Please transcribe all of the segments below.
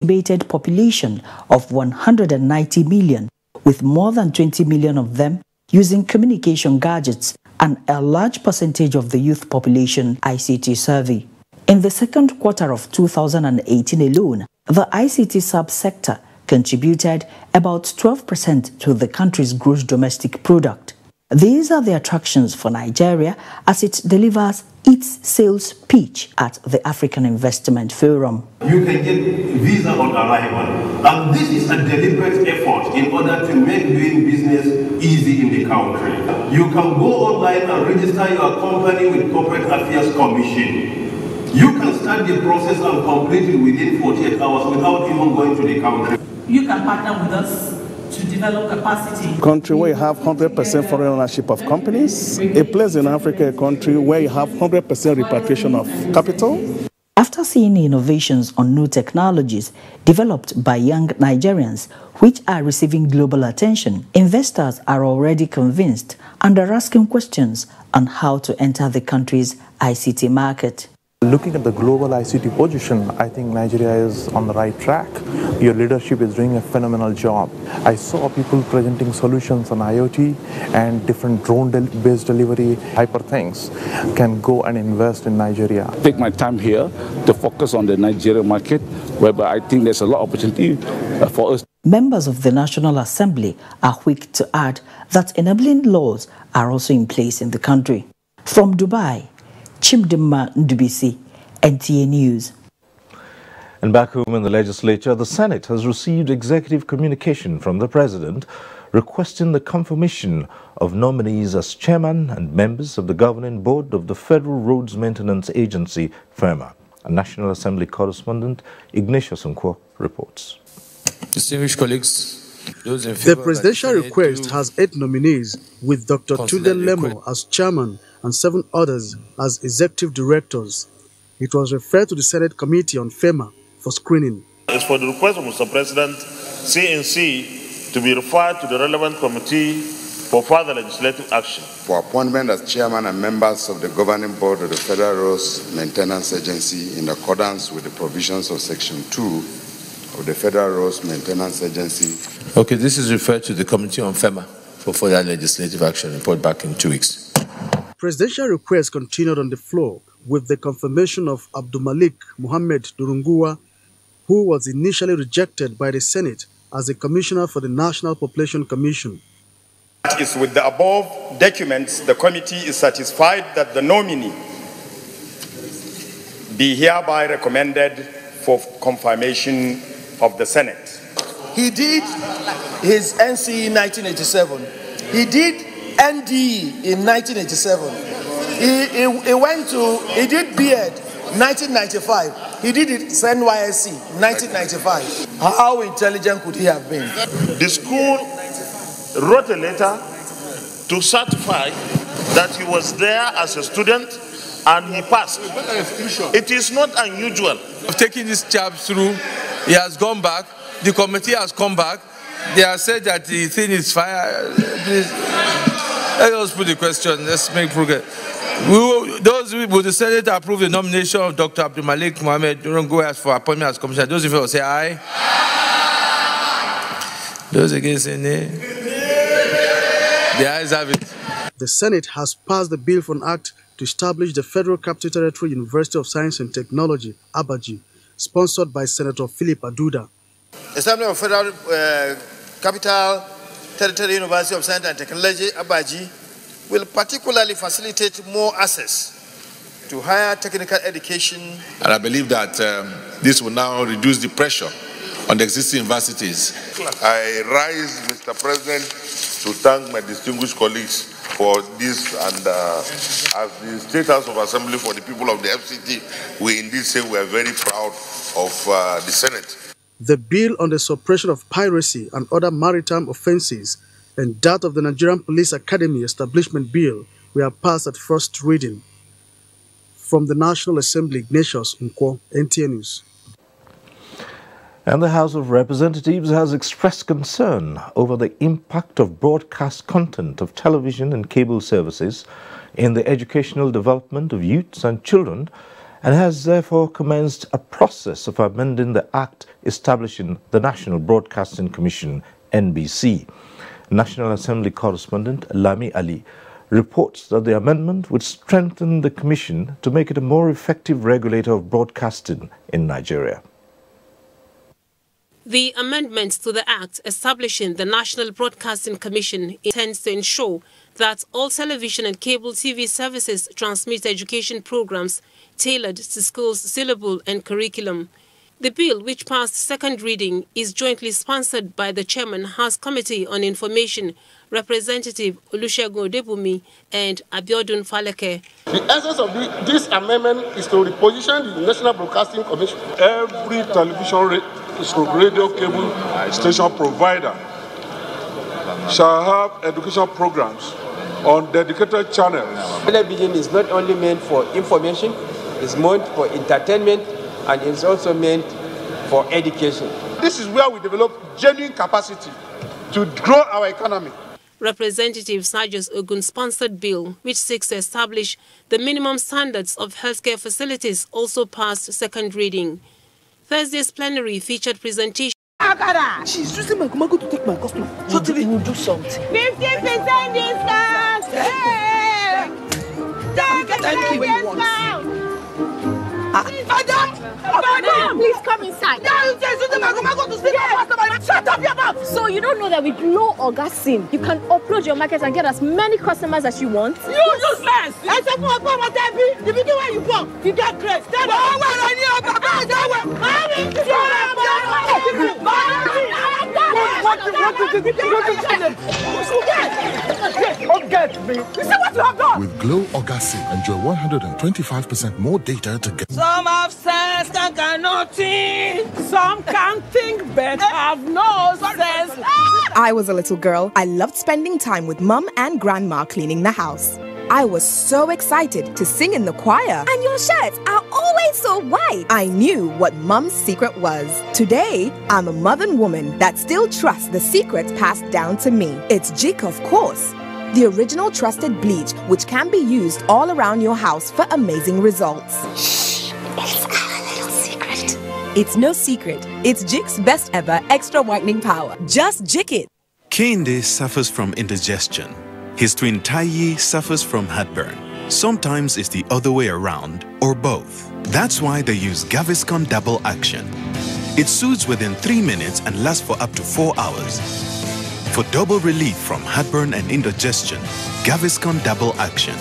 estimated population of 190 million, with more than 20 million of them using communication gadgets and a large percentage of the youth population ICT survey. In the second quarter of 2018 alone, the ICT subsector contributed about 12% to the country's gross domestic product. These are the attractions for Nigeria as it delivers its sales pitch at the African Investment Forum. You can get visa on arrival, and this is a deliberate effort in order to make doing business easy in the country. You can go online and register your company with Corporate Affairs Commission. You can start the process and complete it within 48 hours without even going to the country. You can partner with us to develop capacity. Country where you have 100% foreign ownership of companies, a place in Africa, a country where you have 100% repatriation of capital. After seeing innovations on new technologies developed by young Nigerians, which are receiving global attention, investors are already convinced and are asking questions on how to enter the country's ICT market. Looking at the global ICT position, I think Nigeria is on the right track. Your leadership is doing a phenomenal job. I saw people presenting solutions on IoT and different drone-based delivery, hyper things can go and invest in Nigeria. Take my time here to focus on the Nigerian market, whereby I think there's a lot of opportunity for us. Members of the National Assembly are quick to add that enabling laws are also in place in the country. From Dubai, Chimdima Ndubisi, NTA News. And back home in the legislature, the Senate has received executive communication from the President requesting the confirmation of nominees as chairman and members of the governing board of the Federal Roads Maintenance Agency, FEMA. A National Assembly correspondent, Ignatius Nkwo, reports. Distinguished colleagues, the presidential request has 8 nominees, with Dr. Tunde Lemo as chairman and 7 others as executive directors. It was referred to the Senate Committee on FEMA for screening. It's for the request of Mr. President, CNC to be referred to the relevant committee for further legislative action. For appointment as chairman and members of the governing board of the Federal Roads Maintenance Agency in accordance with the provisions of Section 2 of the Federal Roads Maintenance Agency. Okay, this is referred to the Committee on FEMA for further legislative action. Report back in 2 weeks. Presidential requests continued on the floor with the confirmation of Abdulmalik Mohammed Durunguwa, who was initially rejected by the Senate as the Commissioner for the National Population Commission. Is with the above documents, the committee is satisfied that the nominee be hereby recommended for confirmation of the Senate. He did his NCE in 1987. He did NDE in 1987. He did BEd 1995. He did it NYSC 1995. How intelligent could he have been? The school wrote a letter to certify that he was there as a student and he passed. It is not unusual. Taking this chap through, he has gone back. The committee has come back. They have said that the thing is fire. Please, let us put the question. Let's make progress. Those with the Senate approve the nomination of Dr. Abdulmalik Mohammed Durunguwa for appointment as commissioner. Those in favor say aye. Those against say nay. The ayes have it. The Senate has passed the bill for an act to establish the Federal Capital Territory University of Science and Technology, Abuja, sponsored by Senator Philip Aduda. Establishment of Federal Capital Territory University of Science and Technology, Abuja, will particularly facilitate more access to higher technical education. And I believe that this will now reduce the pressure on the existing universities. I rise, Mr. President, to thank my distinguished colleagues for this, and as the State House of Assembly for the people of the FCT, we indeed say we are very proud of the Senate. The bill on the suppression of piracy and other maritime offenses and that of the Nigerian Police Academy Establishment Bill were passed at first reading. From the National Assembly, Ignatius Nkwo, NTA News. And the House of Representatives has expressed concern over the impact of broadcast content of television and cable services in the educational development of youths and children, and has therefore commenced a process of amending the Act establishing the National Broadcasting Commission, NBC. National Assembly correspondent Lami Ali reports that the amendment would strengthen the commission to make it a more effective regulator of broadcasting in Nigeria. The amendments to the Act establishing the National Broadcasting Commission intends to ensure that all television and cable TV services transmit education programs tailored to schools' syllabus and curriculum. The bill, which passed second reading, is jointly sponsored by the Chairman House Committee on Information, Representative Olusegun Odebumi and Abiodun Faleke. The essence of this amendment is to reposition the National Broadcasting Commission. Every television radio cable station provider shall have educational programs on dedicated channels. Television is not only meant for information, it's meant for entertainment, and it's also meant for education. This is where we develop genuine capacity to grow our economy. Representative Sajos Ogun-sponsored bill, which seeks to establish the minimum standards of healthcare facilities, also passed second reading. Thursday's plenary featured presentation. She's using my Kumago to take my customer. Totally, will do something. 50% discount! Hey! 10% discount! Madam, please come inside. Shut up your mouth! So you don't know that with low Oga SIM, you can upload your market and get as many customers as you want? You useless! I said, the beginning where you come, you get great. With Glow Oga SIM, enjoy 125% more data to get. Some have sense and cannot think. Some can think but have no sense. I was a little girl. I loved spending time with Mum and Grandma cleaning the house. I was so excited to sing in the choir. And your shirts are always so white. I knew what Mum's secret was. Today, I'm a modern woman that still trusts the secrets passed down to me. It's Jik, of course. The original trusted bleach, which can be used all around your house for amazing results. Shh, it's our little secret. It's no secret. It's Jik's best ever extra whitening power. Just Jik it. Kehinde suffers from indigestion. His twin Taiyi suffers from heartburn. Sometimes it's the other way around, or both. That's why they use Gaviscon Double Action. It soothes within 3 minutes and lasts for up to 4 hours. For double relief from heartburn and indigestion, Gaviscon Double Action.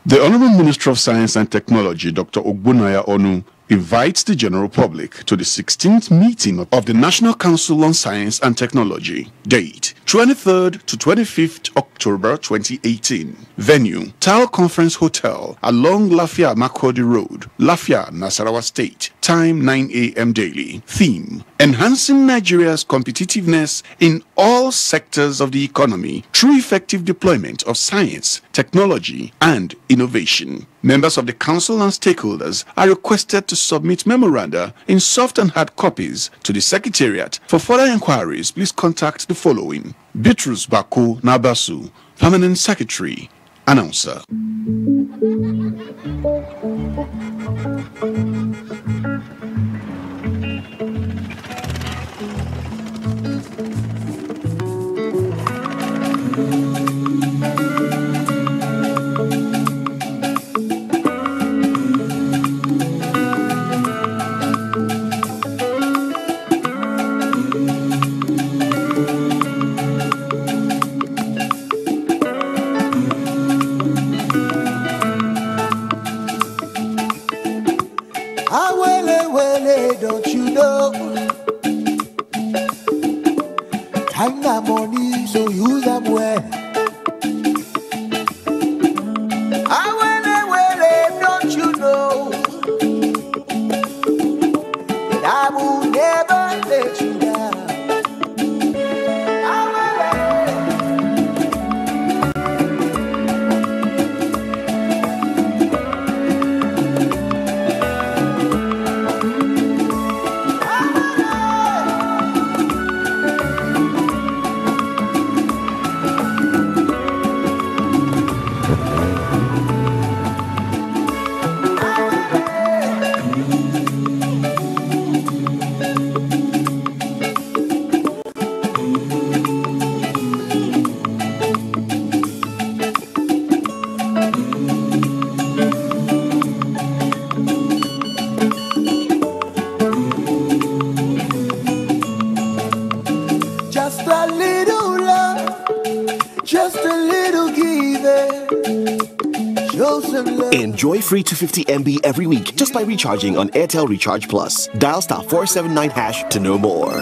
The Honorable Minister of Science and Technology, Dr. Ogbunaya Onu, invites the general public to the 16th meeting of the National Council on Science and Technology. Date, 23rd to 25th October 2018. Venue, Tal Conference Hotel along Lafia Makurdi Road, Lafia, Nasarawa State. Time 9 a.m. daily. Theme, enhancing Nigeria's competitiveness in all sectors of the economy through effective deployment of science, technology, and innovation. Members of the council and stakeholders are requested to submit memoranda in soft and hard copies to the Secretariat. For further inquiries, please contact the following: Bitrus Bako Nabasu, Permanent Secretary, Announcer. Don't you know? Time and money, so use them well. Don't you know? That I will never let you down. Enjoy free 250 MB every week just by recharging on Airtel Recharge Plus. Dial *479# to know more.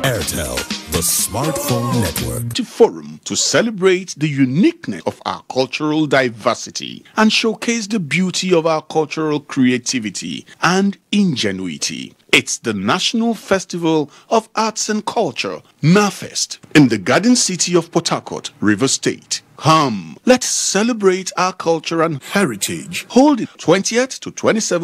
Airtel, the smartphone network. To forum to celebrate the uniqueness of our cultural diversity and showcase the beauty of our cultural creativity and ingenuity. It's the National Festival of Arts and Culture, NAFEST, in the Garden City of Port Harcourt, Rivers State. Come, let's celebrate our culture and heritage. Hold it 20th to 27th